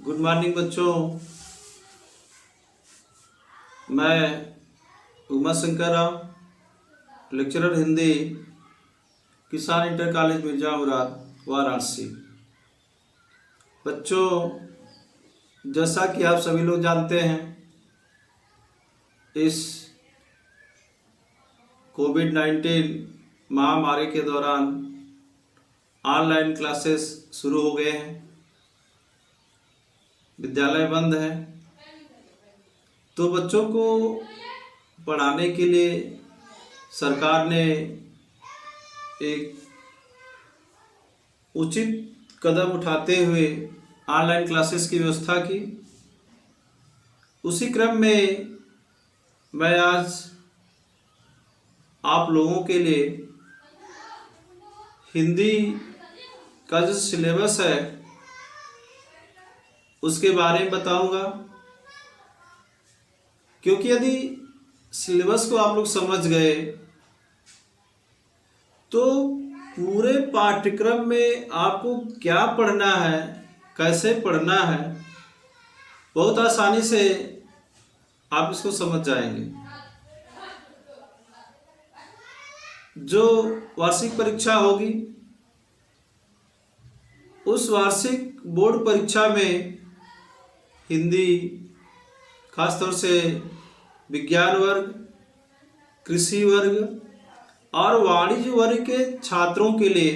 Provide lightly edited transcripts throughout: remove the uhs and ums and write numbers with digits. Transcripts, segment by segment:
Good morning बच्चों। मैं Uma Shankar Rao, lecturer Hindi, किसान इंटर कॉलेज मिर्जा मुराद, वाराणसी। बच्चों, जैसा कि आप सभी लोग जानते हैं, इस कोविड-19 महामारी के दौरान ऑनलाइन क्लासेस शुरू हो गए हैं, विद्यालय बंद है। तो बच्चों को पढ़ाने के लिए सरकार ने एक उचित कदम उठाते हुए ऑनलाइन क्लासेस की व्यवस्था की। उसी क्रम में मैं आज आप लोगों के लिए हिंदी का जो सिलेबस है उसके बारे में बताऊंगा, क्योंकि यदि सिलेबस को आप लोग समझ गए तो पूरे पाठ्यक्रम में आपको क्या पढ़ना है, कैसे पढ़ना है, बहुत आसानी से आप इसको समझ जाएंगे। जो वार्षिक परीक्षा होगी, उस वार्षिक बोर्ड परीक्षा में हिंदी, खासतौर से विज्ञान वर्ग, कृषि वर्ग और वाणिज्य वर्ग के छात्रों के लिए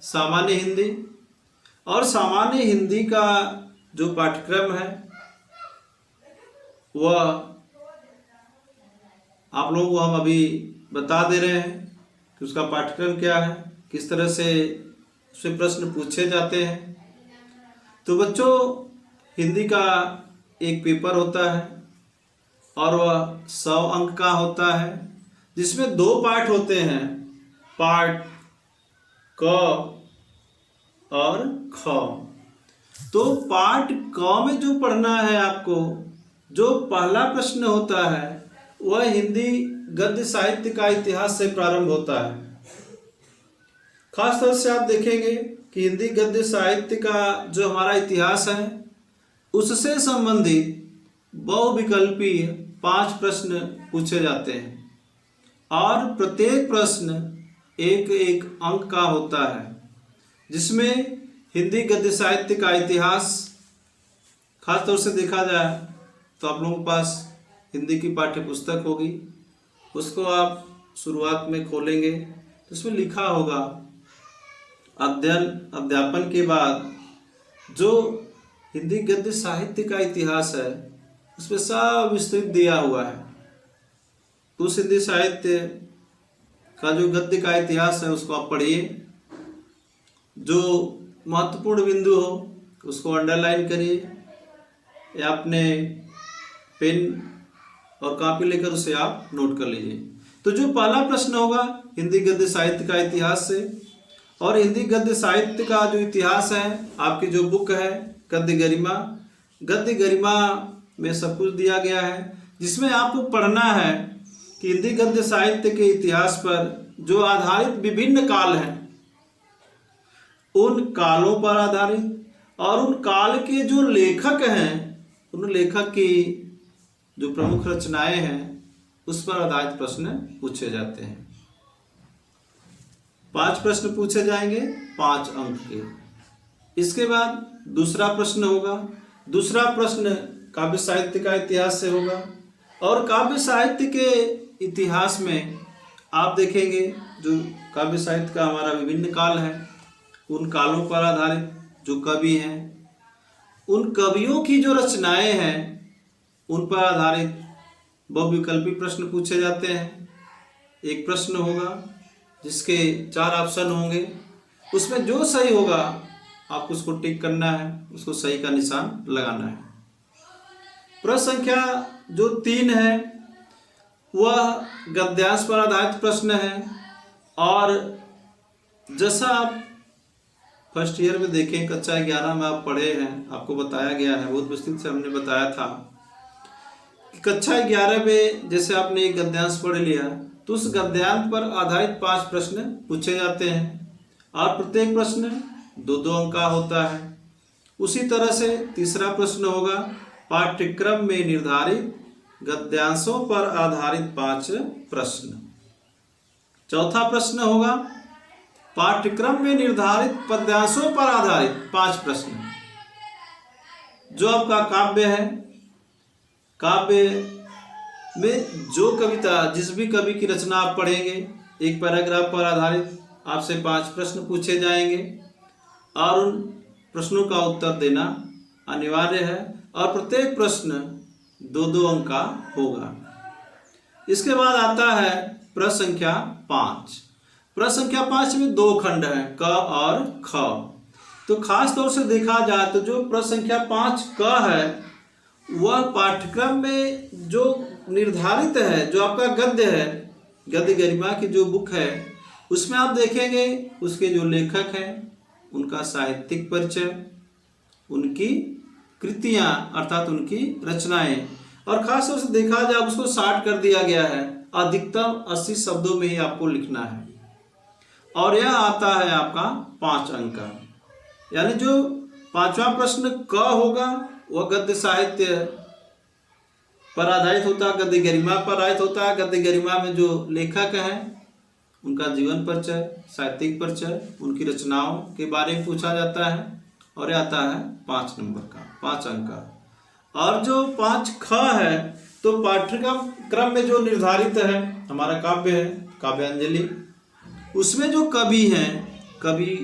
सामान्य हिंदी और सामान्य हिंदी का जो पाठ्यक्रम है वह आप लोगों को हम अभी बता दे रहे हैं कि उसका पाठ्यक्रम क्या है, किस तरह से उससे प्रश्न पूछे जाते हैं। तो बच्चों, हिंदी का एक पेपर होता है और वह 100 अंक का होता है, जिसमें 2 पार्ट होते हैं, पार्ट क और ख। तो पार्ट क में जो पढ़ना है आपको, जो पहला प्रश्न होता है वह हिंदी गद्य साहित्य का इतिहास से प्रारंभ होता है। खासतौर से आप देखेंगे कि हिंदी गद्य साहित्य का जो हमारा इतिहास है उससे संबंधित बहुविकल्पीय 5 प्रश्न पूछे जाते हैं और प्रत्येक प्रश्न एक अंक का होता है, जिसमें हिंदी गद्य साहित्य का इतिहास खासतौर से देखा जाए तो आप लोगों के पास हिंदी की पाठ्य पुस्तक होगी। उसको आप शुरुआत में खोलेंगे तो उसमें लिखा होगा अध्ययन अध्यापन के बाद जो हिंदी गद्य साहित्य का इतिहास है उसमें सब विस्तृत दिया हुआ है। उस हिंदी साहित्य का जो गद्य का इतिहास है उसको आप पढ़िए। जो महत्वपूर्ण बिंदु हो उसको अंडरलाइन करिए या अपने पेन और कॉपी लेकर उसे आप नोट कर लीजिए। तो जो पहला प्रश्न होगा हिंदी गद्य साहित्य का इतिहास से, और हिंदी गद्य साहित्य का जो इतिहास है, आपकी जो बुक है गद्य गरिमा में सब कुछ दिया गया है, जिसमें आपको पढ़ना है कि हिंदी गद्य साहित्य के इतिहास पर जो आधारित विभिन्न काल हैं, उन कालों पर आधारित और उन काल के जो लेखक हैं, उन लेखक की जो प्रमुख रचनाएं हैं उस पर आधारित प्रश्न पूछे जाते हैं। 5 प्रश्न पूछे जाएंगे 5 अंक के। इसके बाद दूसरा प्रश्न होगा। दूसरा प्रश्न काव्य साहित्य का इतिहास से होगा, और काव्य साहित्य के इतिहास में आप देखेंगे जो काव्य साहित्य का हमारा विभिन्न काल है, उन कालों पर आधारित जो कवि हैं, उन कवियों की जो रचनाएं हैं उन पर आधारित बहुविकल्पी प्रश्न पूछे जाते हैं। एक प्रश्न होगा जिसके 4 ऑप्शन होंगे, उसमें जो सही होगा आपको उसको टिक करना है, उसको सही का निशान लगाना है। प्रश्न संख्या जो 3 है वह गद्यांश पर आधारित प्रश्न है, और जैसा आप फर्स्ट ईयर में देखें, कक्षा 11 में आप पढ़े हैं, आपको बताया गया है, बहुत विस्तृत से हमने बताया था कि कक्षा 11 में जैसे आपने एक गद्यांश पढ़ लिया तो उस गद्यांश पर आधारित 5 प्रश्न पूछे जाते हैं, और प्रत्येक प्रश्न 2-2 अंक का होता है। उसी तरह से तीसरा प्रश्न होगा पाठ्यक्रम में निर्धारित गद्यांशों पर आधारित 5 प्रश्न। चौथा प्रश्न होगा पाठ्यक्रम में निर्धारित पद्यांशों पर आधारित 5 प्रश्न। जो आपका काव्य है, काव्य में जो कविता, जिस भी कवि की रचना आप पढ़ेंगे, एक पैराग्राफ पर आधारित आपसे 5 प्रश्न पूछे जाएंगे और उन प्रश्नों का उत्तर देना अनिवार्य है और प्रत्येक प्रश्न 2-2 अंक का होगा। इसके बाद आता है प्रश्न संख्या 5। प्रश्न संख्या 5 में 2 खंड हैं, क और ख। तो खास तौर से देखा जाए तो जो प्रश्न संख्या 5 क है वह पाठ्यक्रम में जो निर्धारित है, जो आपका गद्य है, गद्य गरिमा की जो बुक है, उसमें आप देखेंगे उसके जो लेखक हैं उनका साहित्यिक परिचय, उनकी कृतियां अर्थात उनकी रचनाएं, और खास तौर से देखा जाए उसको शार्ट कर दिया गया है, अधिकतम 80 शब्दों में ही आपको लिखना है और यह आता है आपका 5 अंक का। यानी जो 5वां प्रश्न क होगा वह गद्य साहित्य पर आधारित होता है, गद्य गरिमा पर आधारित होता है। गद्य गरिमा में जो लेखक हैं उनका जीवन परिचय, साहित्यिक परिचय, उनकी रचनाओं के बारे में पूछा जाता है और यह आता है 5 नंबर का, 5 अंक का। और जो 5 ख है तो पाठ्यक्रम में जो निर्धारित है हमारा काव्य है, काव्यांजलि, उसमें जो कवि हैं, कवि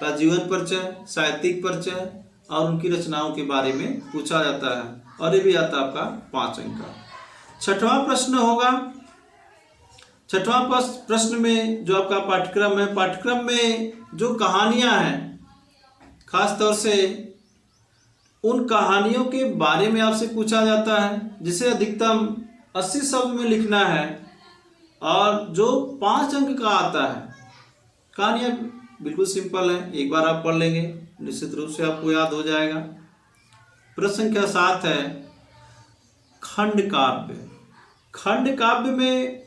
का जीवन परिचय, साहित्यिक परिचय और उनकी रचनाओं के बारे में पूछा जाता है और ये भी आता है आपका 5 अंक का। 6वां प्रश्न होगा, 6वां प्रश्न में जो आपका पाठ्यक्रम है, पाठ्यक्रम में जो कहानियां हैं, खास तौर से उन कहानियों के बारे में आपसे पूछा जाता है जिसे अधिकतम 80 शब्द में लिखना है और जो 5 अंक का आता है। कहानियाँ बिल्कुल सिंपल है, एक बार आप पढ़ लेंगे निश्चित रूप से आपको याद हो जाएगा। प्रश्न संख्या 7 है खंड काव्य। खंड काव्य में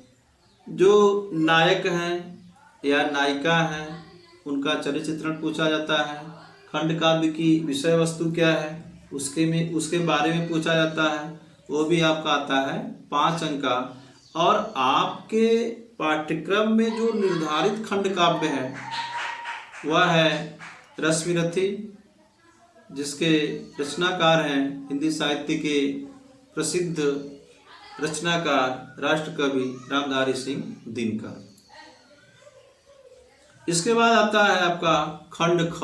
जो नायक हैं या नायिका हैं उनका चरित्र चित्रण पूछा जाता है। खंड काव्य की विषय वस्तु क्या है उसके बारे में पूछा जाता है, वो भी आपका आता है 5 अंक का। और आपके पाठ्यक्रम में जो निर्धारित खंड काव्य है वह है रश्मिरथी, जिसके रचनाकार हैं हिंदी साहित्य के प्रसिद्ध रचनाकार राष्ट्र कवि रामधारी सिंह दिनकर। इसके बाद आता है आपका खंड ख।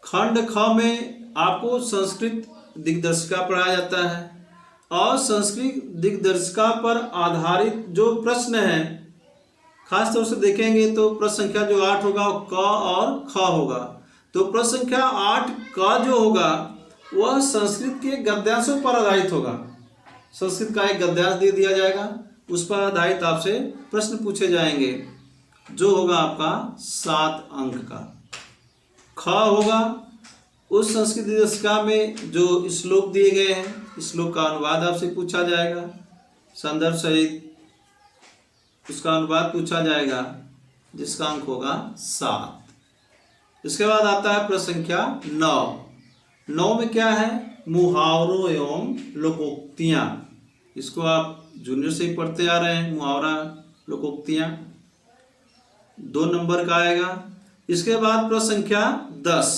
खंड ख में आपको संस्कृत दिग्दर्शिका पढ़ाया जाता है और संस्कृत दिग्दर्शिका पर आधारित जो प्रश्न हैं, खास तौर से देखेंगे तो प्रश्न संख्या जो 8 होगा वो क और ख होगा। तो प्रश्न संख्या 8 क जो होगा वह संस्कृत के गद्यांशों पर आधारित होगा। संस्कृत का एक गद्यांश दे दिया जाएगा, उस पर आधारित आपसे प्रश्न पूछे जाएंगे, जो होगा आपका 7 अंक का। ख होगा उस संस्कृत दिग्दर्शिका में जो श्लोक दिए गए हैं, श्लोक का अनुवाद आपसे पूछा जाएगा, संदर्भ सहित उसका अनुवाद पूछा जाएगा, जिसका अंक होगा 7। इसके बाद आता है प्रश्न संख्या 9। 9 में क्या है? मुहावरों एवं लोकोक्तियाँ। इसको आप जूनियर से ही पढ़ते आ रहे हैं, मुहावरा लोकोक्तियाँ 2 नंबर का आएगा। इसके बाद प्रश्न संख्या 10।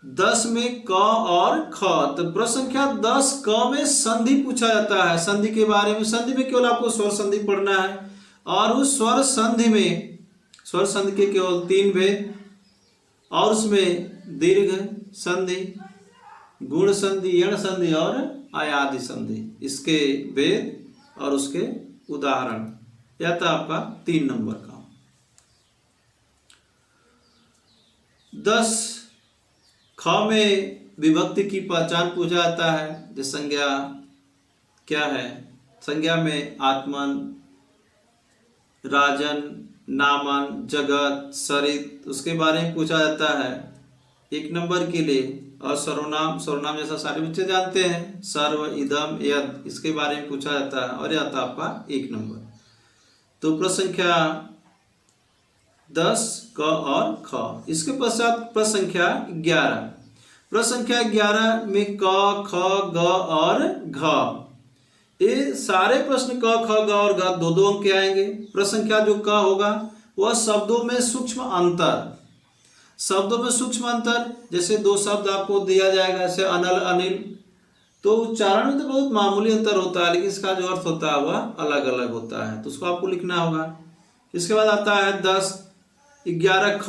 10 में क और ख। तो प्रश्न संख्या 10 क में संधि पूछा जाता है, संधि के बारे में। संधि में केवल आपको स्वर संधि पढ़ना है और उस स्वर संधि में, स्वर संधि के केवल 3 भेद और उसमें दीर्घ संधि, गुण संधि, यण संधि और आयादि संधि, इसके भेद और उसके उदाहरण। यह था आपका 3 नंबर का। 10 ख में विभक्ति की पहचान पूछा जाता है, जैसे संज्ञा क्या है। संज्ञा में आत्मन, राजन, नामन, जगत, सरित, उसके बारे में पूछा जाता है 1 नंबर के लिए। और सर्वनाम, सर्वनाम जैसा सारे बच्चे जानते हैं, सर्व, इदम, यद, इसके बारे में पूछा जाता है और यह आता है आपका 1 नंबर। तो प्रश्न संख्या 10 क और ख। इसके पश्चात प्रश्न संख्या 11। प्रश्न संख्या 11 में क, ख, ग और घ, ये सारे प्रश्न क, ख, ग और घ दो दो अंक के आएंगे। प्रश्न संख्या जो क होगा वह शब्दों में सूक्ष्म अंतर, शब्दों में सूक्ष्म अंतर, जैसे दो शब्द आपको दिया जाएगा, जैसे अनल अनिल, तो उच्चारण में तो बहुत मामूली अंतर होता है, लेकिन इसका जो अर्थ होता है वह अलग अलग होता है, तो उसको आपको लिखना होगा। इसके बाद आता है 10, 11 ख,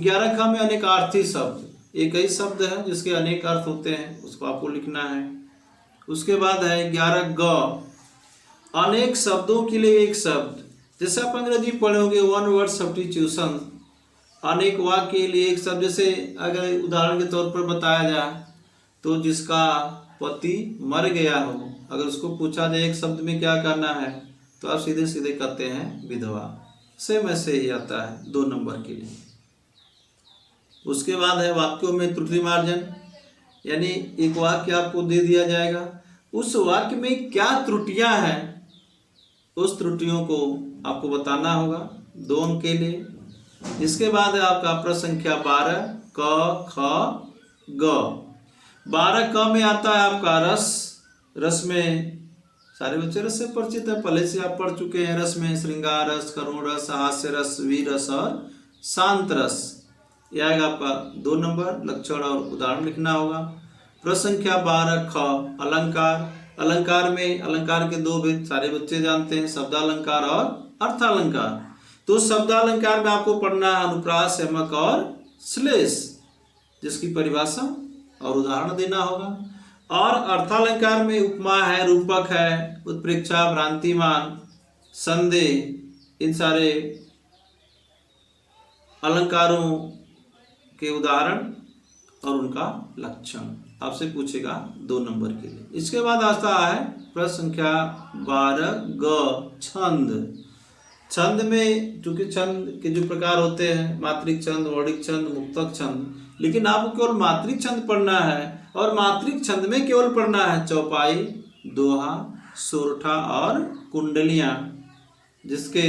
11 ख में अनेकार्थी शब्द, एक ही शब्द है जिसके अनेक अर्थ होते हैं, उसको आपको लिखना है। उसके बाद है 11 ग, अनेक शब्दों के लिए एक शब्द, जैसे आप अंग्रेजी पढ़े होंगे वन वर्ड सब्स्टिट्यूशन, अनेक वाक्य के लिए एक शब्द। जैसे अगर उदाहरण के तौर पर बताया जाए तो जिसका पति मर गया हो, अगर उसको पूछा जाए एक शब्द में क्या करना है, तो आप सीधे सीधे कहते हैं विधवा। सेम ऐसे ही आता है 2 नंबर के लिए। उसके बाद है वाक्यों में त्रुटि मार्जन, यानी एक वाक्य आपको दे दिया जाएगा, उस वाक्य में क्या त्रुटियां हैं, उस त्रुटियों को आपको बताना होगा 2 अंक के लिए। इसके बाद है आपका प्रश्न संख्या 12 क, ख, ग। 12 क में आता है आपका रस, रस में सारे बच्चे रस से परिचित है, पहले से आप पढ़ चुके हैं। रस में श्रृंगार रस, करुण रस, हास्य रस, वीर रस और शांत रस, यह आएगा आपका 2 नंबर। लक्षण और उदाहरण लिखना होगा। प्रश्न संख्या 12 ख, अलंकार। अलंकार में अलंकार के 2 भेद सारे बच्चे जानते हैं, शब्दालंकार और अर्थालंकार। तो शब्दालंकार में आपको पढ़ना है अनुप्रास, यमक और श्लेष, जिसकी परिभाषा और उदाहरण देना होगा। और अर्थालंकार में उपमा है, रूपक है, उत्प्रेक्षा, भ्रांतिमान, संदेह, इन सारे अलंकारों के उदाहरण और उनका लक्षण आपसे पूछेगा 2 नंबर के लिए। इसके बाद आता है प्रश्न संख्या 12 ग, छंद। छंद में चूंकि छंद के जो प्रकार होते हैं, मात्रिक छंद, वर्णिक छंद, मुक्तक छंद, लेकिन आपको केवल मात्रिक छंद पढ़ना है, और मात्रिक छंद में केवल पढ़ना है चौपाई, दोहा, सोरठा और कुंडलियां, जिसके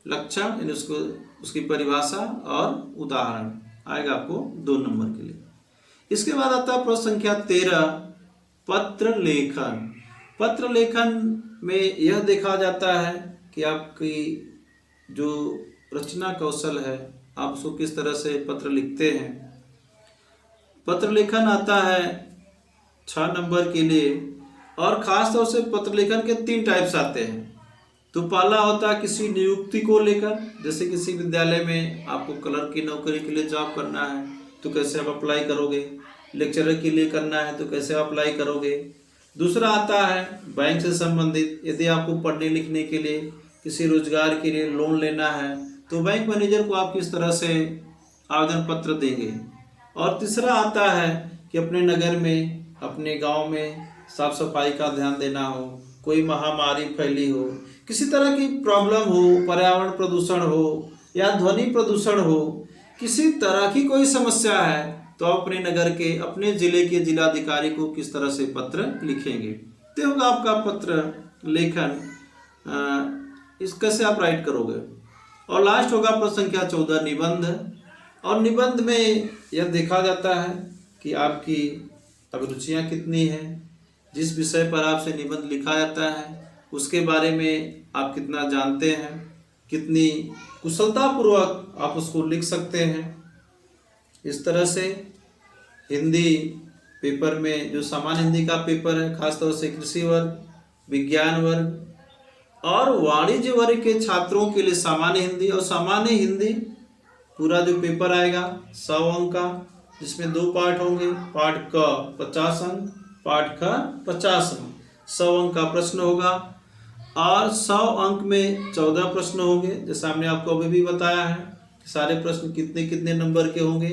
लक्षण यानी उसको उसकी परिभाषा और उदाहरण आएगा आपको 2 नंबर के लिए। इसके बाद आता है प्रश्न संख्या 13 पत्र लेखन। पत्र लेखन में यह देखा जाता है कि आपकी जो रचना कौशल है, आप उसको किस तरह से पत्र लिखते हैं। पत्र लेखन आता है 6 नंबर के लिए, और खास तौर से पत्र लेखन के 3 टाइप्स आते हैं। तो पहला होता है किसी नियुक्ति को लेकर, जैसे किसी विद्यालय में आपको क्लर्क की नौकरी के लिए जॉब करना है तो कैसे आप अप्लाई करोगे, लेक्चरर के लिए करना है तो कैसे आप अप्लाई करोगे। दूसरा आता है बैंक से संबंधित, यदि आपको पढ़ने लिखने के लिए, किसी रोजगार के लिए लोन लेना है तो बैंक मैनेजर को आप किस तरह से आवेदन पत्र देंगे। और तीसरा आता है कि अपने नगर में, अपने गांव में साफ सफाई का ध्यान देना हो, कोई महामारी फैली हो, किसी तरह की प्रॉब्लम हो, पर्यावरण प्रदूषण हो या ध्वनि प्रदूषण हो, किसी तरह की कोई समस्या है तो आप अपने नगर के, अपने जिले के जिलाधिकारी को किस तरह से पत्र लिखेंगे। तो होगा आपका पत्र लेखन, इस कैसे आप राइट करोगे। और लास्ट होगा प्रश्न संख्या 14 निबंध। और निबंध में यह देखा जाता है कि आपकी अभिरुचियाँ कितनी हैं, जिस विषय पर आपसे निबंध लिखा जाता है उसके बारे में आप कितना जानते हैं, कितनी कुशलतापूर्वक आप उसको लिख सकते हैं। इस तरह से हिंदी पेपर में जो सामान्य हिंदी का पेपर है, खासतौर से कृषि वर्ग, विज्ञान वर्ग और वाणिज्य वर्ग के छात्रों के लिए सामान्य हिंदी, और सामान्य हिंदी पूरा जो पेपर आएगा 100 अंक का, जिसमें 2 पार्ट होंगे, पार्ट क 50 अंक, पार्ट ख 50 अंक, 100 अंक का प्रश्न होगा। और 100 अंक में 14 प्रश्न होंगे, जैसा हमने आपको अभी भी बताया है कि सारे प्रश्न कितने कितने नंबर के होंगे।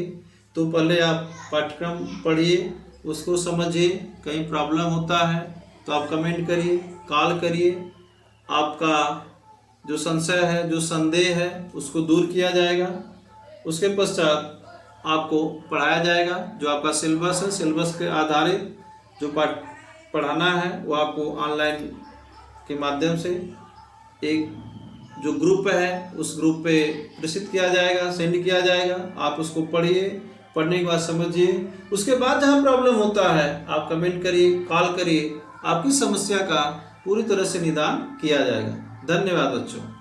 तो पहले आप पाठ्यक्रम पढ़िए, उसको समझिए, कहीं प्रॉब्लम होता है तो आप कमेंट करिए, कॉल करिए, आपका जो संशय है, जो संदेह है उसको दूर किया जाएगा। उसके पश्चात आपको पढ़ाया जाएगा, जो आपका सिलेबस है, सिलेबस के आधारित जो पाठ पढ़ाना है वो आपको ऑनलाइन के माध्यम से एक जो ग्रुप है उस ग्रुप पे प्रेषित किया जाएगा, सेंड किया जाएगा। आप उसको पढ़िए, पढ़ने के बाद समझिए, उसके बाद जहाँ प्रॉब्लम होता है आप कमेंट करिए, कॉल करिए, आपकी समस्या का पूरी तरह से निदान किया जाएगा। धन्यवाद बच्चों।